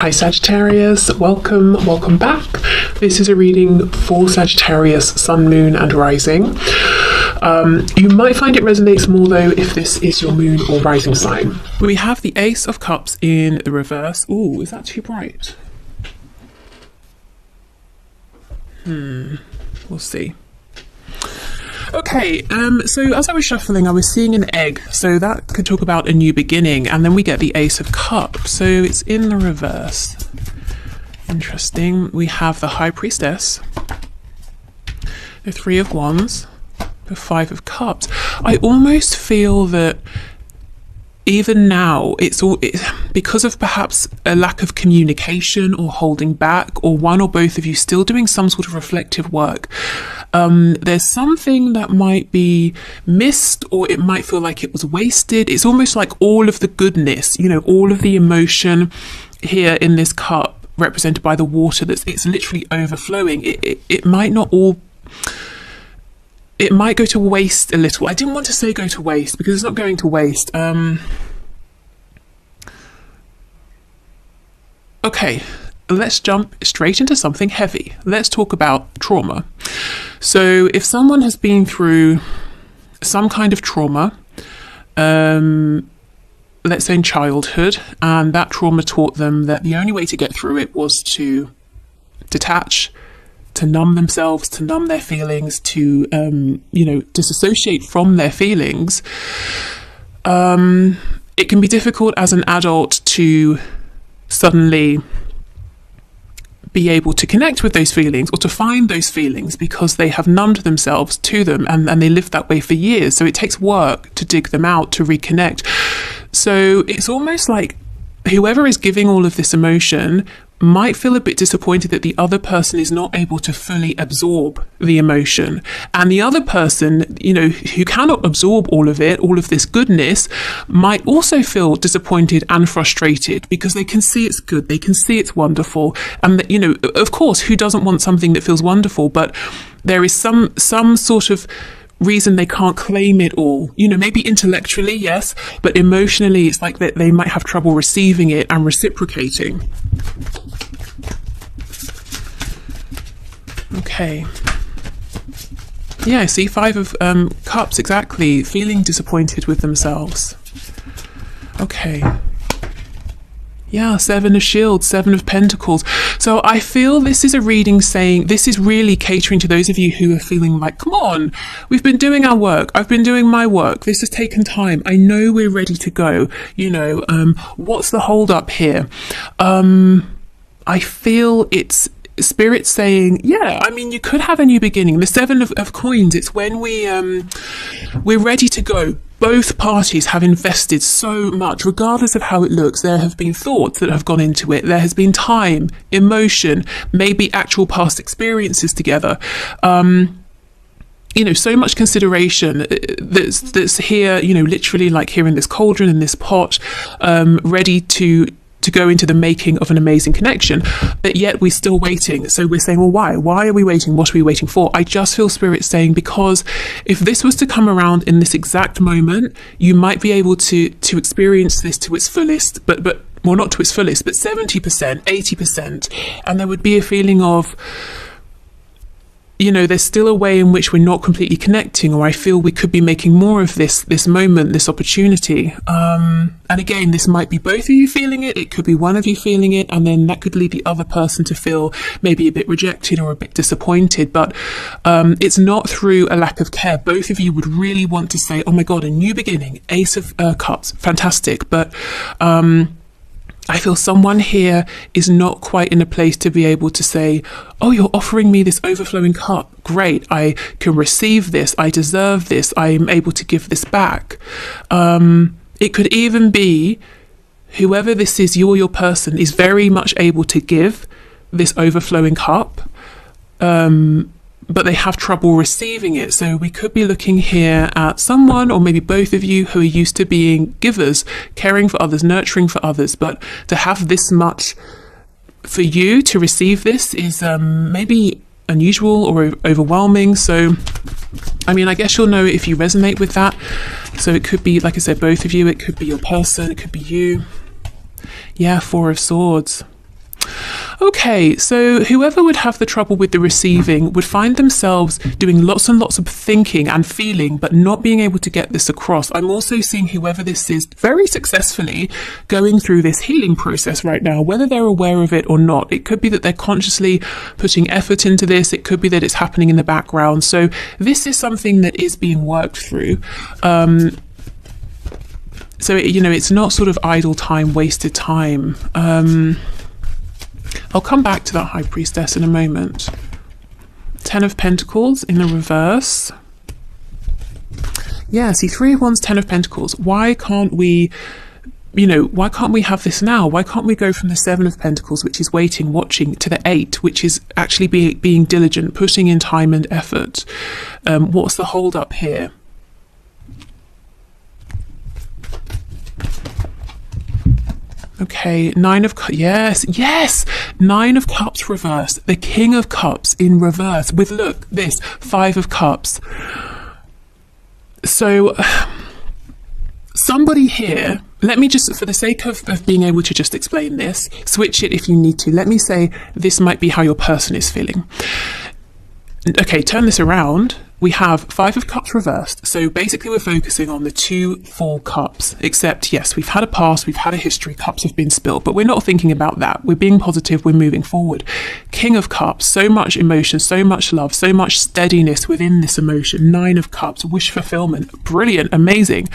Hi Sagittarius, welcome back. This is a reading for Sagittarius, Sun, Moon and Rising. You might find it resonates more though if this is your Moon or Rising sign. We have the Ace of Cups in the reverse. Ooh, is that too bright? We'll see. Okay, so as I was shuffling, I was seeing an egg, so that could talk about a new beginning, and then we get the Ace of Cups, so it's in the reverse. Interesting. We have the High Priestess, the Three of Wands, the Five of Cups. I almost feel that even now, it's because of perhaps a lack of communication or holding back, or one or both of you still doing some sort of reflective work. There's something that might be missed, or it might feel like it was wasted. It's almost like all of the goodness, you know, all of the emotion here in this cup represented by the water, it's literally overflowing. It might not all... It might go to waste a little. I didn't want to say go to waste because it's not going to waste. Okay, let's jump straight into something heavy. Let's talk about trauma. So if someone has been through some kind of trauma, let's say in childhood, and that trauma taught them that the only way to get through it was to detach, to numb themselves, to numb their feelings, to, disassociate from their feelings, it can be difficult as an adult to suddenly be able to connect with those feelings or to find those feelings because they have numbed themselves to them and they lived that way for years. So it takes work to dig them out, to reconnect. So it's almost like whoever is giving all of this emotion might feel a bit disappointed that the other person is not able to fully absorb the emotion. And the other person, you know, who cannot absorb all of it, all of this goodness, might also feel disappointed and frustrated because they can see it's good, they can see it's wonderful. And, that, you know, of course, who doesn't want something that feels wonderful? But there is some sort of reason they can't claim it all, you know, maybe intellectually, yes, but emotionally it's like that they might have trouble receiving it and reciprocating. Okay, yeah, see, Five of Cups, exactly, feeling disappointed with themselves. Okay, yeah, Seven of Shields, Seven of Pentacles. So I feel this is a reading saying, this is really catering to those of you who are feeling like, come on, we've been doing our work. I've been doing my work. This has taken time. I know we're ready to go. You know, what's the hold up here? I feel it's Spirit saying, yeah, I mean, you could have a new beginning. The Seven of Coins, it's when we're ready to go. Both parties have invested so much, regardless of how it looks. There have been thoughts that have gone into it. There has been time, emotion, maybe actual past experiences together. You know, so much consideration that's here, you know, literally like here in this cauldron, in this pot, ready to go into the making of an amazing connection, but yet we're still waiting. So we're saying, well, why are we waiting? What are we waiting for? I just feel Spirit saying, because if this was to come around in this exact moment, you might be able to experience this to its fullest, but well, not to its fullest, but 70%, 80%, and there would be a feeling of, you know, there's still a way in which we're not completely connecting, or I feel we could be making more of this moment, this opportunity. And again, this might be both of you feeling it, it could be one of you feeling it, and then that could lead the other person to feel maybe a bit rejected or a bit disappointed. But it's not through a lack of care. Both of you would really want to say, oh my God, a new beginning, Ace of Cups, fantastic. But I feel someone here is not quite in a place to be able to say, oh, you're offering me this overflowing cup. Great. I can receive this. I deserve this. I'm able to give this back. It could even be whoever this is, you or your person, is very much able to give this overflowing cup, but they have trouble receiving it. So we could be looking here at someone, or maybe both of you, who are used to being givers, caring for others, nurturing for others, but to have this much for you to receive this is maybe unusual or overwhelming. So I mean, I guess you'll know if you resonate with that. So it could be, like I said, both of you, it could be your person, it could be you. Yeah, Four of Swords. Okay, so whoever would have the trouble with the receiving would find themselves doing lots and lots of thinking and feeling, but not being able to get this across. I'm also seeing whoever this is very successfully going through this healing process right now, whether they're aware of it or not. It could be that they're consciously putting effort into this. It could be that it's happening in the background. So this is something that is being worked through. So, it's not sort of idle time, wasted time. I'll come back to that High Priestess in a moment. 10 of Pentacles in the reverse. Yeah, see, 3 of Wands, 10 of Pentacles. Why can't we, why can't we have this now? Why can't we go from the 7 of Pentacles, which is waiting, watching, to the 8, which is actually being diligent, putting in time and effort? What's the hold up here? Okay, 9 of Cups, yes, 9 of Cups reversed, the King of Cups in reverse with, look, this, 5 of Cups. So, somebody here, let me just, for the sake of being able to just explain this, switch it if you need to. Let me say this might be how your person is feeling. Okay, turn this around. We have 5 of Cups reversed. So basically we're focusing on the 2 full cups, except yes, we've had a past, we've had a history, cups have been spilled, but we're not thinking about that. We're being positive, we're moving forward. King of Cups, so much emotion, so much love, so much steadiness within this emotion. 9 of Cups, wish fulfillment, brilliant, amazing.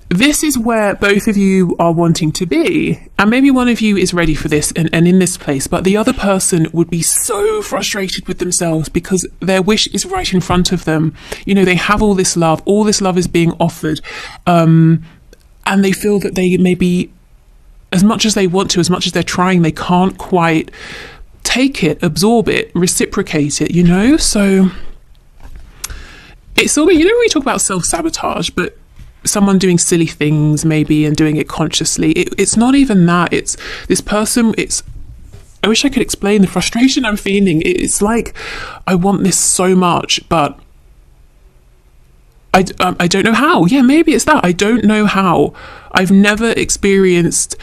This is where both of you are wanting to be, and maybe one of you is ready for this and in this place, but the other person would be so frustrated with themselves because their wish is right in front of them. They have all this love is being offered, and they feel that they maybe, as much as they want to, as much as they're trying, they can't quite take it, absorb it, reciprocate it, So it's sort of, we talk about self-sabotage, but someone doing silly things maybe and doing it consciously. It's not even that. It's this person. I wish I could explain the frustration I'm feeling. It's like I want this so much, but I don't know how. Yeah, maybe it's that. I don't know how. I've never experienced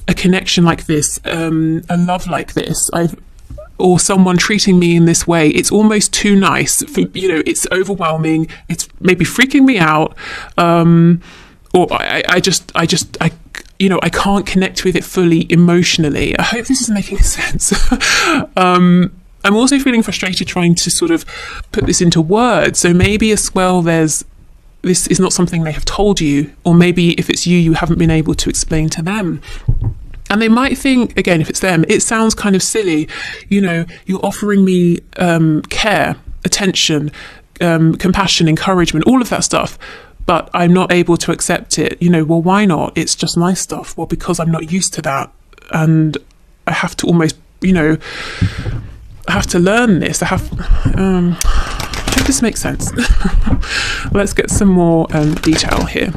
a connection like this, a love like this. Or someone treating me in this way. It's almost too nice. It's overwhelming. It's maybe freaking me out. Or I can't connect with it fully emotionally. I hope this is making sense. I'm also feeling frustrated trying to sort of put this into words. So maybe as well, this is not something they have told you, or maybe if it's you, you haven't been able to explain to them. And they might think, again, if it's them, it sounds kind of silly. You're offering me care, attention, compassion, encouragement, all of that stuff, but I'm not able to accept it. Well, why not? It's just nice stuff. Well, because I'm not used to that. And I have to almost, I have to learn this. I hope this makes sense. Let's get some more detail here.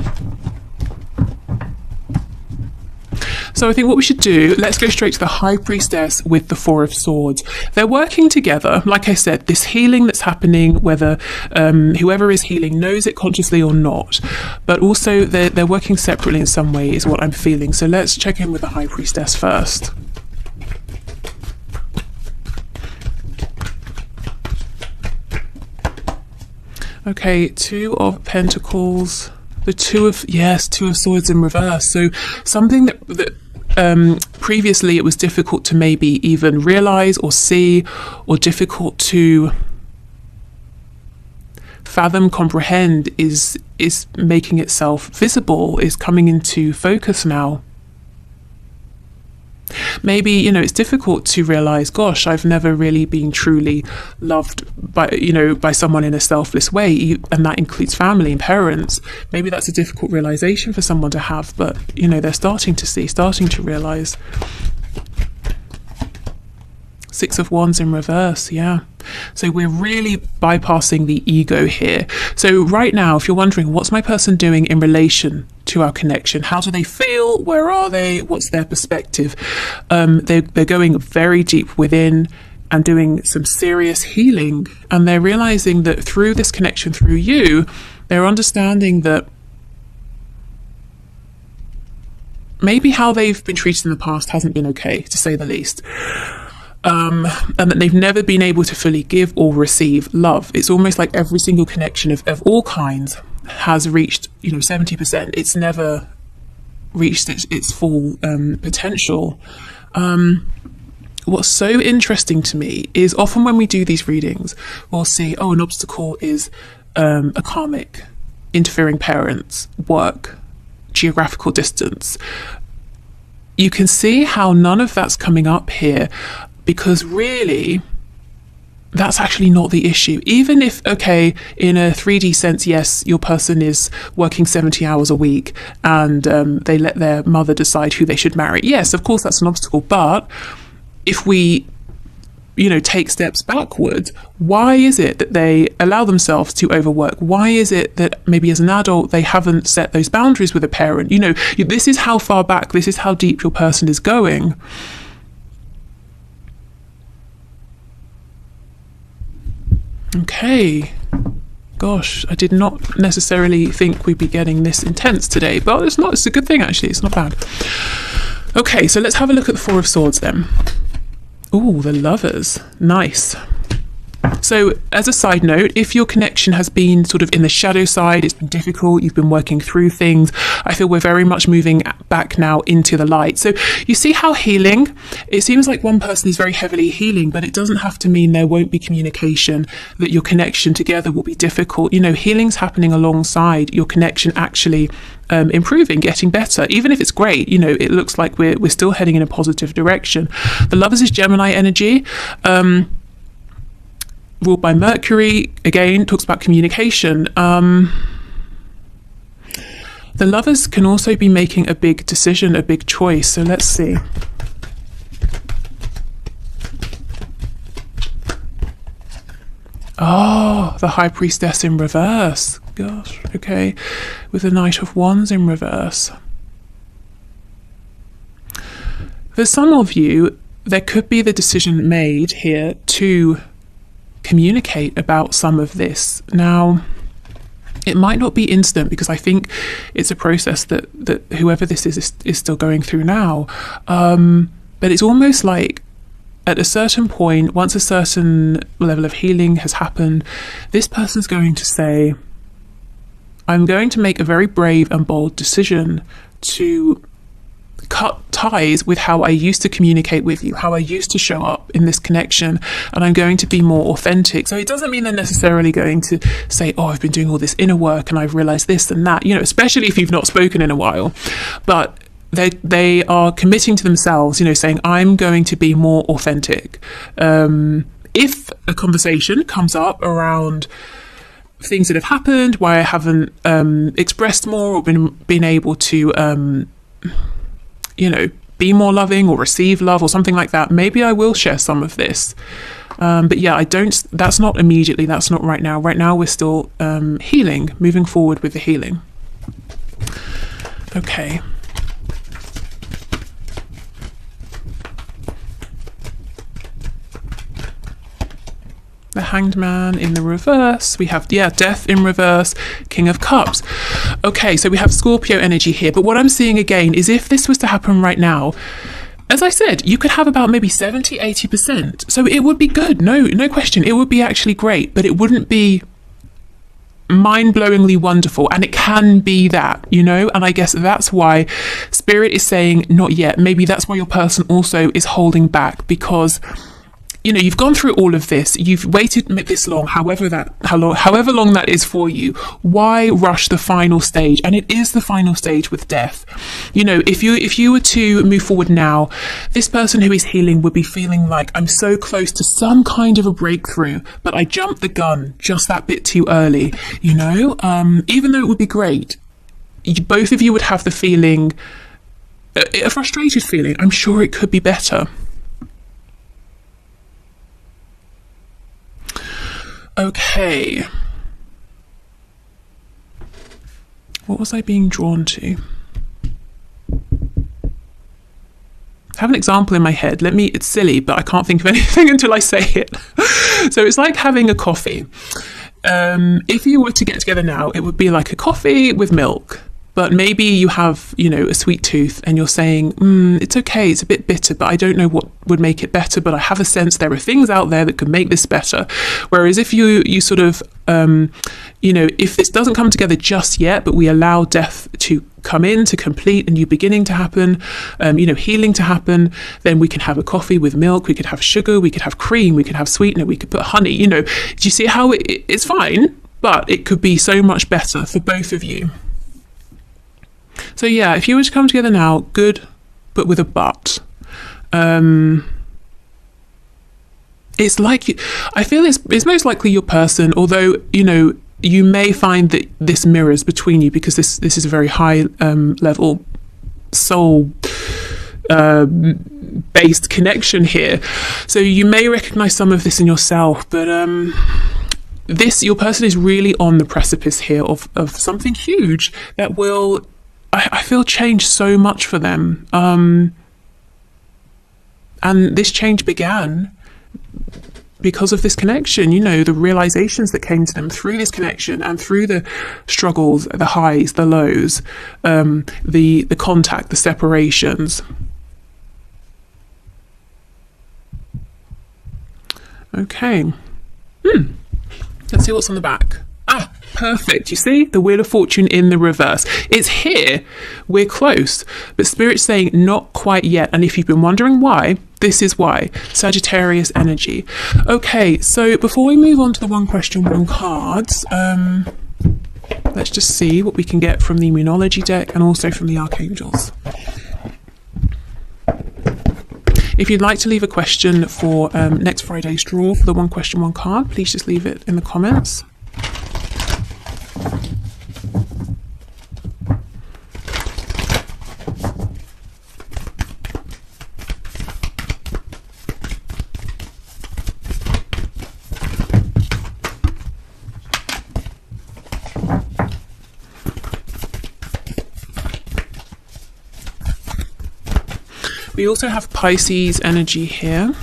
So I think what we should do, let's go straight to the High Priestess with the 4 of Swords. They're working together. Like I said, this healing that's happening, whether whoever is healing knows it consciously or not, but also they're working separately in some way is what I'm feeling. So let's check in with the High Priestess first. Okay, 2 of Pentacles. The 2 of Swords in reverse. So something that previously it was difficult to maybe even realize or see, or difficult to fathom, comprehend, is making itself visible, is coming into focus now. Maybe, it's difficult to realize, gosh, I've never really been truly loved by someone in a selfless way, and that includes family and parents. Maybe that's a difficult realization for someone to have, but, they're starting to realize. 6 of Wands in reverse, yeah. So we're really bypassing the ego here. So right now, if you're wondering, what's my person doing in relation to our connection? How do they feel? Where are they? What's their perspective? They're going very deep within and doing some serious healing. And they're realizing that through this connection, through you, they're understanding that maybe how they've been treated in the past hasn't been okay, to say the least. And that they've never been able to fully give or receive love. It's almost like every single connection of all kinds has reached, 70%. It's never reached its full potential. What's so interesting to me is often when we do these readings, we'll see, an obstacle is a karmic, interfering parents, work, geographical distance. You can see how none of that's coming up here, because really that's actually not the issue. Even if, okay, in a 3D sense, yes, your person is working 70 hours a week and they let their mother decide who they should marry. Yes, of course, that's an obstacle. But if we, take steps backwards, why is it that they allow themselves to overwork? Why is it that maybe as an adult, they haven't set those boundaries with a parent? This is how far back, this is how deep your person is going. Okay, gosh, I did not necessarily think we'd be getting this intense today, but it's a good thing actually, it's not bad. Okay, so let's have a look at the Four of Swords then. Ooh, the Lovers, nice. So as a side note, if your connection has been sort of in the shadow side, it's been difficult, you've been working through things, I feel we're very much moving back now into the light. So you see how healing, it seems like one person is very heavily healing, but it doesn't have to mean there won't be communication, that your connection together will be difficult. Healing's happening alongside your connection actually improving, getting better. Even if it's great, it looks like we're still heading in a positive direction. The Lovers is Gemini energy. Ruled by Mercury, again, talks about communication. The Lovers can also be making a big decision, a big choice. So let's see. Oh, the High Priestess in reverse. Gosh, okay. With the Knight of Wands in reverse. For some of you, there could be the decision made here to communicate about some of this. Now, it might not be instant, because I think it's a process that whoever this is still going through now. But it's almost like at a certain point, once a certain level of healing has happened, this person's going to say, I'm going to make a very brave and bold decision to cut ties with how I used to communicate with you, how I used to show up in this connection, and I'm going to be more authentic. So it doesn't mean they're necessarily going to say, I've been doing all this inner work and I've realized this and that, especially if you've not spoken in a while. But they are committing to themselves, saying, I'm going to be more authentic. If a conversation comes up around things that have happened, why I haven't expressed more or been able to be more loving or receive love or something like that, maybe I will share some of this. But yeah, that's not immediately, that's not right now. Right now we're still healing, moving forward with the healing. Okay. The Hanged Man in the reverse. We have, Death in reverse, King of Cups. Okay, so we have Scorpio energy here. But what I'm seeing again is if this was to happen right now, as I said, you could have about maybe 70, 80%. So it would be good. No question. It would be actually great, but it wouldn't be mind-blowingly wonderful. And it can be that, and I guess that's why Spirit is saying not yet. Maybe that's why your person also is holding back, because you've gone through all of this, you've waited this long, however long that is for you. Why rush the final stage? And it is the final stage with death. If you were to move forward now, this person who is healing would be feeling like, I'm so close to some kind of a breakthrough, but I jumped the gun just that bit too early, even though it would be great. Both of you would have the feeling, a frustrated feeling. I'm sure it could be better. Okay. What was I being drawn to? I have an example in my head. It's silly, but I can't think of anything until I say it. So it's like having a coffee. If you were to get together now, it would be like a coffee with milk. but maybe you have, you know, a sweet tooth and you're saying, it's okay, it's a bit bitter, but I don't know what would make it better, but I have a sense there are things out there that could make this better. Whereas if you sort of, you know, if this doesn't come together just yet, but we allow death to come in, to complete a new beginning to happen, you know, healing to happen, then we can have a coffee with milk, we could have sugar, we could have cream, we could have sweetener, we could put honey, you know. Do you see how it's fine, but it could be so much better for both of you. So yeah, if you were to come together now, good, but with a but. It's like, I feel it's most likely your person, although, you know, you may find that this mirrors between you because this is a very high level soul based connection here. So you may recognize some of this in yourself, but your person is really on the precipice here of something huge that will, I feel, change so much for them. And this change began because of this connection, you know, the realizations that came to them through this connection and through the struggles, the highs, the lows, the contact, the separations. Okay. Let's see what's on the back. Ah, perfect. You see the Wheel of Fortune in the reverse. It's here. We're close. But Spirit's saying not quite yet. And if you've been wondering why, this is why. Sagittarius energy. Okay, so before we move on to the one question, one cards, let's just see what we can get from the Immunology deck and also from the Archangels. If you'd like to leave a question for next Friday's draw for the one question, one card, please just leave it in the comments. We also have Pisces energy here.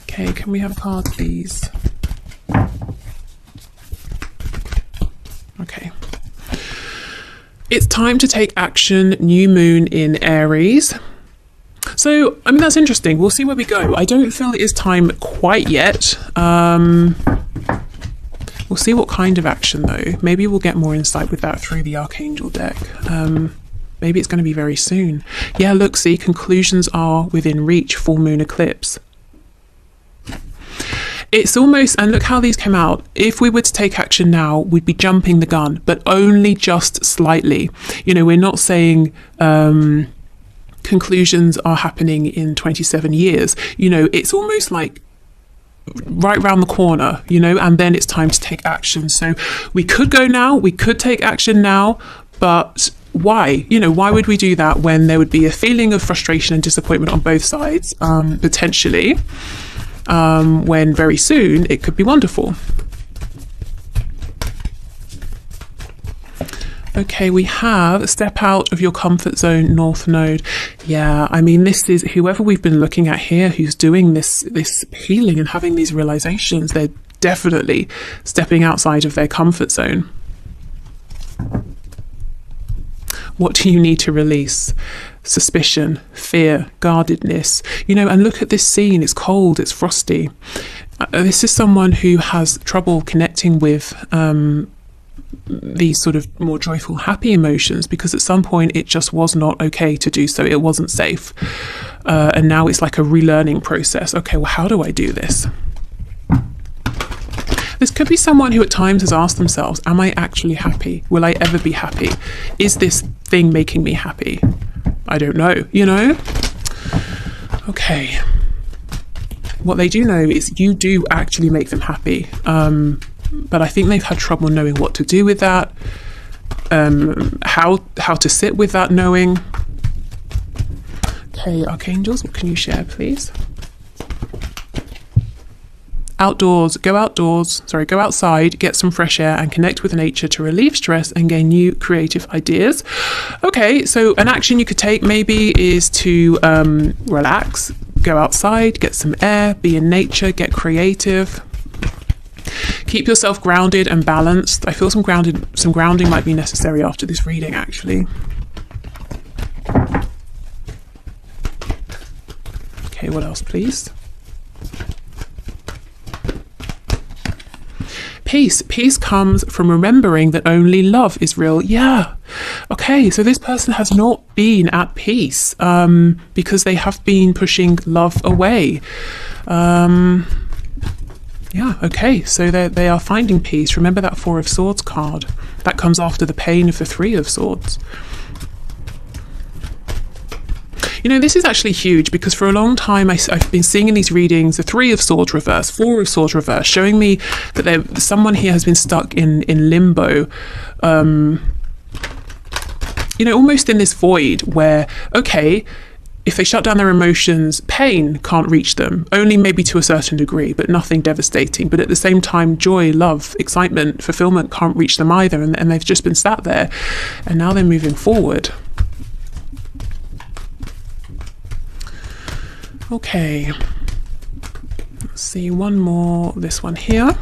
Okay, can we have a card, please? Okay. It's time to take action, new moon in Aries. So, I mean, that's interesting. We'll see where we go. I don't feel it is time quite yet. We'll see what kind of action, though. Maybe we'll get more insight with that through the Archangel deck. Maybe it's going to be very soon. Yeah, look, see, conclusions are within reach, full moon eclipse. It's almost, and look how these came out. If we were to take action now, we'd be jumping the gun, but only just slightly. You know, we're not saying conclusions are happening in 27 years. You know, it's almost like right round the corner, you know, and then it's time to take action. So we could go now, we could take action now, but why? You know, why would we do that when there would be a feeling of frustration and disappointment on both sides, potentially, when very soon it could be wonderful. Okay, we have step out of your comfort zone, North Node. Yeah, I mean, this is whoever we've been looking at here who's doing this healing and having these realizations. They're definitely stepping outside of their comfort zone. What do you need to release? Suspicion, fear, guardedness. You know, and look at this scene. It's cold, it's frosty. This is someone who has trouble connecting with these sort of more joyful, happy emotions, because at some point it just was not okay to do so. It wasn't safe. And now it's like a relearning process. Okay, well, how do I do this? This could be someone who at times has asked themselves, am I actually happy? Will I ever be happy? Is this thing making me happy? I don't know, you know? Okay. What they do know is you do actually make them happy. But I think they've had trouble knowing what to do with that, how to sit with that knowing. Okay, Archangels, what can you share, please? Outdoors, go outside, get some fresh air and connect with nature to relieve stress and gain new creative ideas. Okay, so an action you could take maybe is to relax, go outside, get some air, be in nature, get creative. Keep yourself grounded and balanced. I feel some grounding might be necessary after this reading, actually. Okay, what else, please? Peace. Peace comes from remembering that only love is real. Yeah. Okay, so this person has not been at peace because they have been pushing love away. Yeah, okay, so they are finding peace. Remember that Four of Swords card. That comes after the pain of the Three of Swords. You know, this is actually huge because for a long time I've been seeing in these readings the Three of Swords reverse, Four of Swords reverse, showing me that someone here has been stuck in limbo. You know, almost in this void where, okay, if they shut down their emotions, pain can't reach them, only maybe to a certain degree, but nothing devastating. But at the same time, joy, love, excitement, fulfillment can't reach them either. And they've just been sat there and now they're moving forward. Okay, let's see one more, this one here.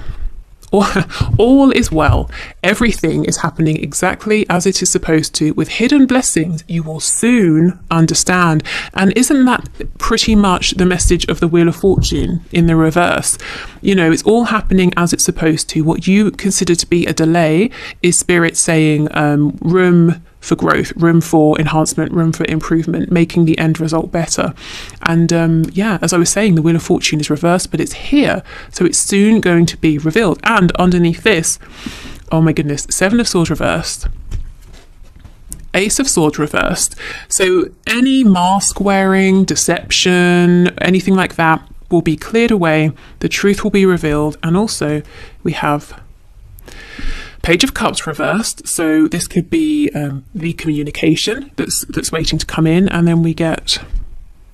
All is well. Everything is happening exactly as it is supposed to. With hidden blessings, you will soon understand. And isn't that pretty much the message of the Wheel of Fortune in the reverse? You know, it's all happening as it's supposed to. What you consider to be a delay is Spirit saying room for growth, room for enhancement, room for improvement, making the end result better. And yeah, as I was saying, the Wheel of Fortune is reversed, but it's here, so it's soon going to be revealed. And underneath this, oh my goodness, Seven of Swords reversed, Ace of Swords reversed. So any mask wearing, deception, anything like that will be cleared away, the truth will be revealed. And also we have Page of Cups reversed, so this could be the communication that's waiting to come in, and then we get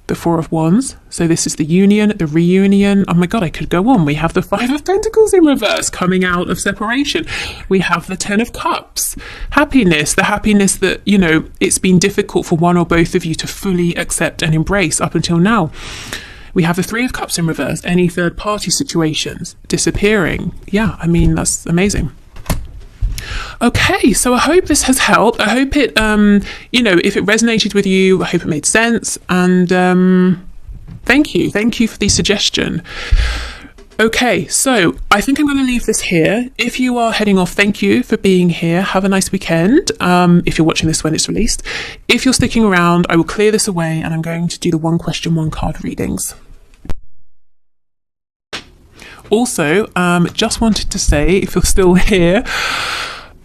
the Four of Wands. So this is the union, the reunion. Oh my god, I could go on. We have the Five of Pentacles in reverse, coming out of separation. We have the Ten of Cups, happiness, the happiness that, you know, it's been difficult for one or both of you to fully accept and embrace up until now. We have the Three of Cups in reverse, any third party situations disappearing. Yeah, I mean, that's amazing. Okay, so I hope this has helped. I hope it, you know, if it resonated with you, I hope it made sense. And thank you for the suggestion. Okay, so I think I'm going to leave this here. If you are heading off, thank you for being here. Have a nice weekend. If you're watching this when it's released. If you're sticking around, I will clear this away and I'm going to do the one question, one card readings. Also, just wanted to say, if you're still here,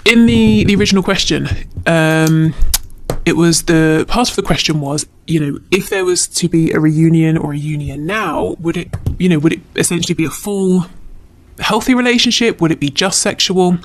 in the original question, it was the part of the question was, you know, if there was to be a reunion or a union now, would it essentially be a full healthy relationship? Would it be just sexual?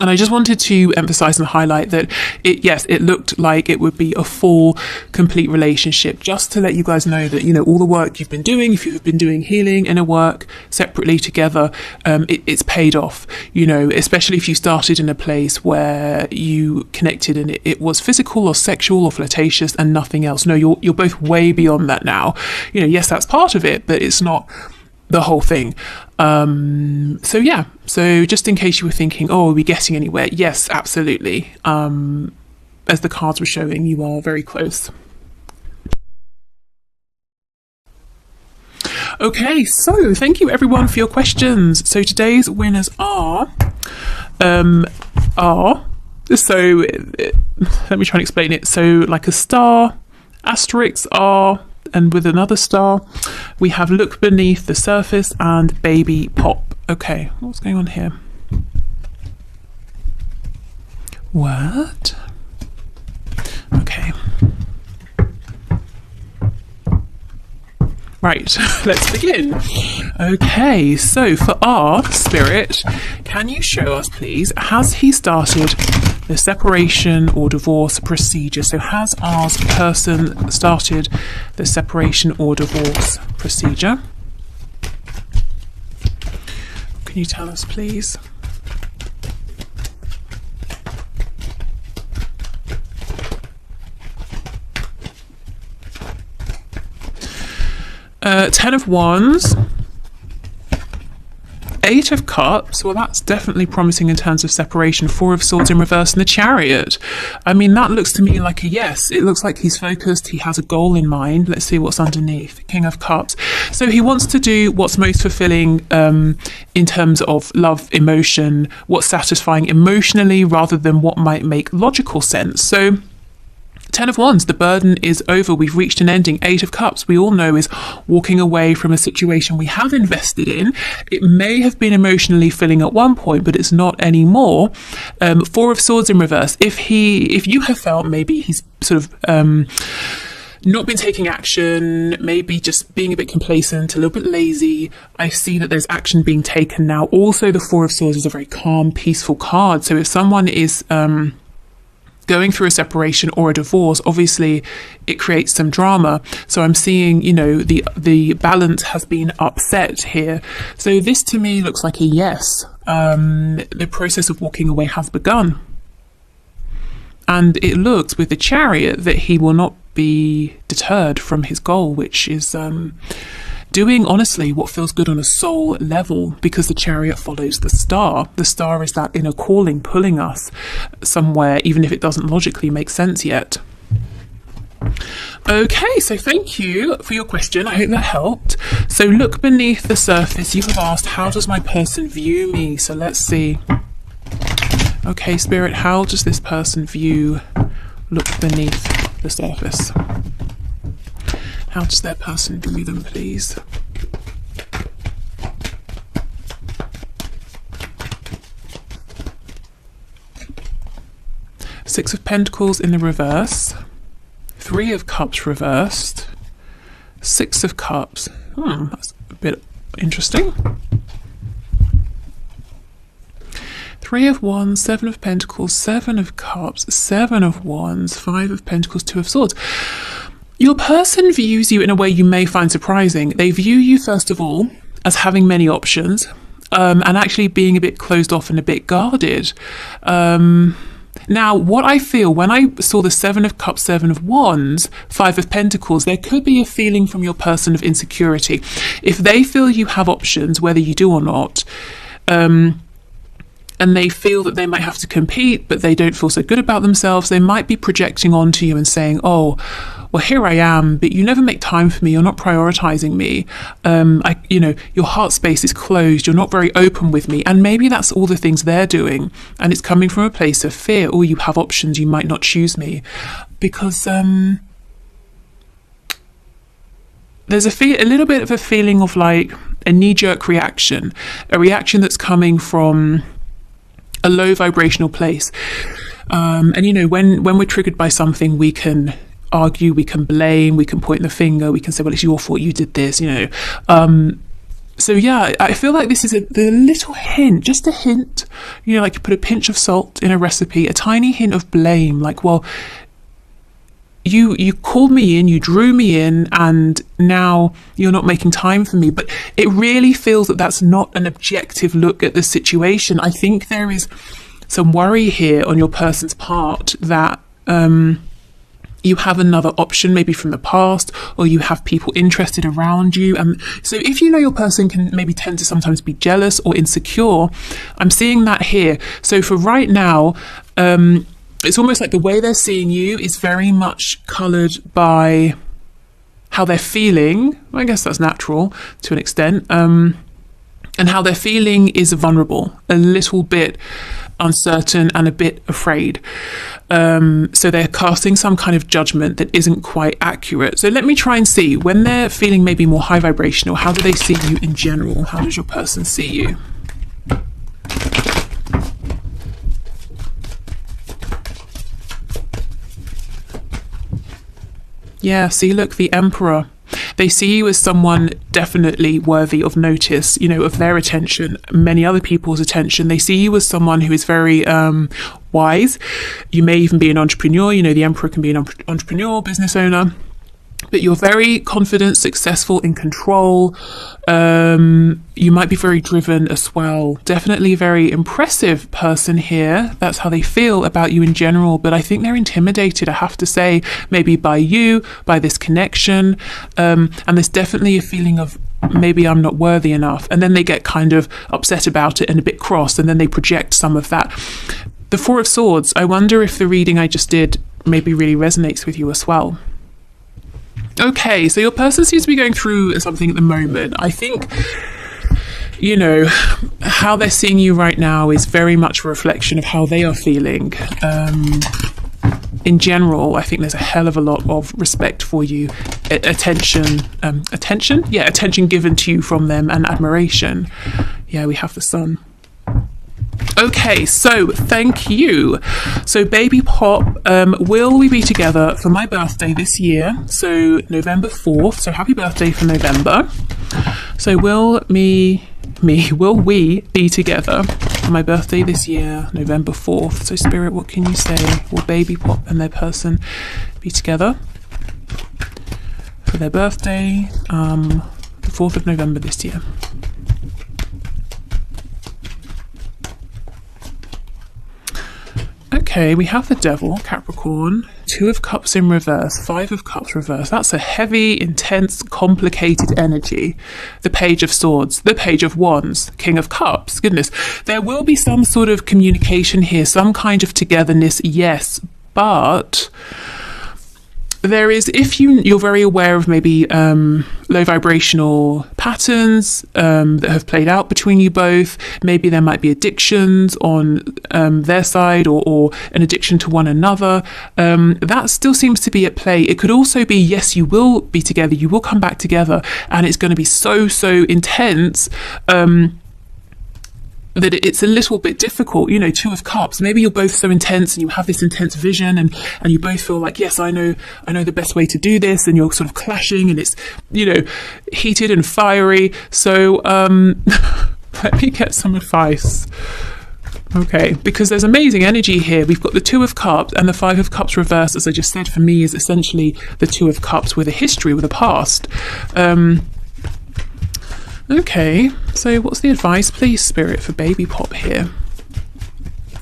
And I just wanted to emphasize and highlight that it looked like it would be a full, complete relationship, just to let you guys know that, you know, all the work you've been doing, if you've been doing healing, inner work separately together, it's paid off, you know, especially if you started in a place where you connected and it was physical or sexual or flirtatious and nothing else. No, you're both way beyond that now. You know, yes, that's part of it, but it's not the whole thing. So yeah, so just in case you were thinking, oh, are we getting anywhere? Yes, absolutely. As the cards were showing, you are very close. Okay, so thank you everyone for your questions. So today's winners are so let me try and explain it. So like a star, asterisks are, and with another star, we have Look Beneath the Surface and Baby Pop. Okay, what's going on here? What? Okay. Right, let's begin. Okay, so for our Spirit, can you show us, please, has he started the separation or divorce procedure? So has our person started the separation or divorce procedure? Can you tell us, please? Ten of Wands, Eight of Cups, well, that's definitely promising in terms of separation. Four of Swords in reverse and the Chariot. I mean, that looks to me like a yes. It looks like he's focused. He has a goal in mind. Let's see what's underneath. King of Cups. So he wants to do what's most fulfilling in terms of love, emotion, what's satisfying emotionally rather than what might make logical sense. So Ten of Wands, the burden is over. We've reached an ending. Eight of Cups, we all know, is walking away from a situation we have invested in. It may have been emotionally filling at one point, but it's not anymore. Four of Swords in reverse. If you have felt maybe he's sort of not been taking action, maybe just being a bit complacent, a little bit lazy, I see that there's action being taken now. Also, the Four of Swords is a very calm, peaceful card. So if someone is going through a separation or a divorce, obviously it creates some drama. So I'm seeing, you know, the balance has been upset here. So this to me looks like a yes. The process of walking away has begun. And it looks with the Chariot that he will not be deterred from his goal, which is doing honestly what feels good on a soul level, because the Chariot follows the star. The star is that inner calling pulling us somewhere, even if it doesn't logically make sense yet. Okay, so thank you for your question. I hope that helped. So look beneath the surface. You have asked, how does my person view me? So let's see. Okay, Spirit, how does this person look beneath the surface? How does their person view them, please? Six of Pentacles in the reverse. Three of Cups reversed. Six of Cups. That's a bit interesting. Three of Wands, Seven of Pentacles, Seven of Cups, Seven of Wands, Five of Pentacles, Two of Swords. Your person views you in a way you may find surprising. They view you, first of all, as having many options, and actually being a bit closed off and a bit guarded. Now, what I feel when I saw the Seven of Cups, Seven of Wands, Five of Pentacles, there could be a feeling from your person of insecurity. If they feel you have options, whether you do or not, and they feel that they might have to compete, but they don't feel so good about themselves, they might be projecting onto you and saying, oh, well, here I am, but you never make time for me. You're not prioritizing me. Your heart space is closed. You're not very open with me. And maybe that's all the things they're doing. And it's coming from a place of fear. Oh, you have options. You might not choose me. Because there's a little bit of a feeling of like a knee-jerk reaction, a reaction that's coming from a low vibrational place. When we're triggered by something, we can argue, we can blame, we can point the finger, we can say, well, it's your fault, you did this, So yeah, I feel like this is the little hint, just a hint, like you put a pinch of salt in a recipe, a tiny hint of blame, like, well, you called me in, you drew me in, and now you're not making time for me. But it really feels that that's not an objective look at the situation. I think there is some worry here on your person's part that you have another option, maybe from the past, or you have people interested around you. So if your person can maybe tend to sometimes be jealous or insecure, I'm seeing that here. So for right now, it's almost like the way they're seeing you is very much coloured by how they're feeling. I guess that's natural to an extent. And how they're feeling is vulnerable, a little bit uncertain and a bit afraid. So they're casting some kind of judgment that isn't quite accurate. So let me try and see, when they're feeling maybe more high vibrational, how do they see you in general? How does your person see you? Yeah, see, look, the Emperor. They see you as someone definitely worthy of notice, of their attention, many other people's attention. They see you as someone who is very wise. You may even be an entrepreneur. The Emperor can be an entrepreneur, business owner. But you're very confident, successful, in control. You might be very driven as well. Definitely a very impressive person here. That's how they feel about you in general. But I think they're intimidated, I have to say, maybe by you, by this connection. And there's definitely a feeling of maybe I'm not worthy enough. And then they get kind of upset about it and a bit cross, and then they project some of that. The Four of Swords, I wonder if the reading I just did maybe really resonates with you as well. Okay, so your person seems to be going through something at the moment. I think, you know, how they're seeing you right now is very much a reflection of how they are feeling. In general, I think there's a hell of a lot of respect for you, attention given to you from them, and admiration. Yeah, we have the Sun. Okay, so thank you. So Baby Pop, will we be together for my birthday this year? So November 4th. So happy birthday for November. So will we be together for my birthday this year, November 4th? So Spirit, what can you say? Will Baby Pop and their person be together for their birthday, the 4th of November this year? Okay, we have the Devil, Capricorn, 2 of Cups in reverse, 5 of Cups reverse. That's a heavy, intense, complicated energy. The Page of Swords, the Page of Wands, King of Cups. Goodness, there will be some sort of communication here, some kind of togetherness, yes, but there is, if you're very aware of maybe low vibrational patterns that have played out between you both, maybe there might be addictions on their side, or an addiction to one another, that still seems to be at play. It could also be, yes, you will be together, you will come back together, and it's going to be so intense that it's a little bit difficult. You know, 2 of Cups, maybe you're both so intense and you have this intense vision, and you both feel like, yes, I know the best way to do this, and you're sort of clashing, and it's, you know, heated and fiery. So let me get some advice. Okay, because there's amazing energy here. We've got the 2 of Cups and the 5 of Cups reversed, as I just said, for me is essentially the 2 of Cups with a history, with a past. Okay, so what's the advice, please, Spirit, for Baby Pop here?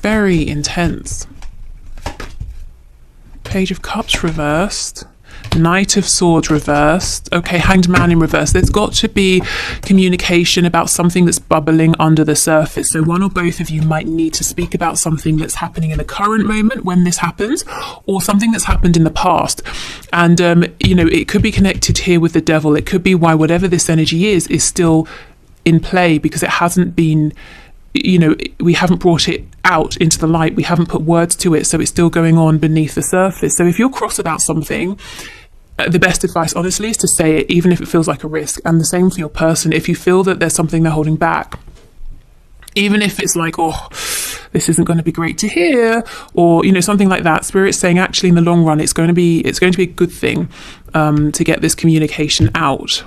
Very intense. Page of Cups reversed. Knight of Swords reversed. Okay, Hanged Man in reverse. There's got to be communication about something that's bubbling under the surface. So one or both of you might need to speak about something that's happening in the current moment when this happens, or something that's happened in the past. And, you know, it could be connected here with the Devil. It could be why whatever this energy is still in play, because it hasn't been, you know, we haven't brought it out into the light. We haven't put words to it. So it's still going on beneath the surface. So if you're cross about something, the best advice, honestly, is to say it, even if it feels like a risk. And the same for your person. If you feel that there's something they're holding back, even if it's like, oh, this isn't going to be great to hear, or, you know, something like that, Spirit's saying, actually, in the long run, it's going to be a good thing to get this communication out.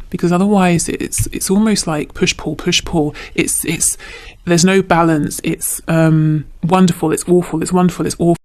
Because otherwise, it's almost like push pull. It's there's no balance. It's wonderful. It's awful. It's wonderful. It's awful.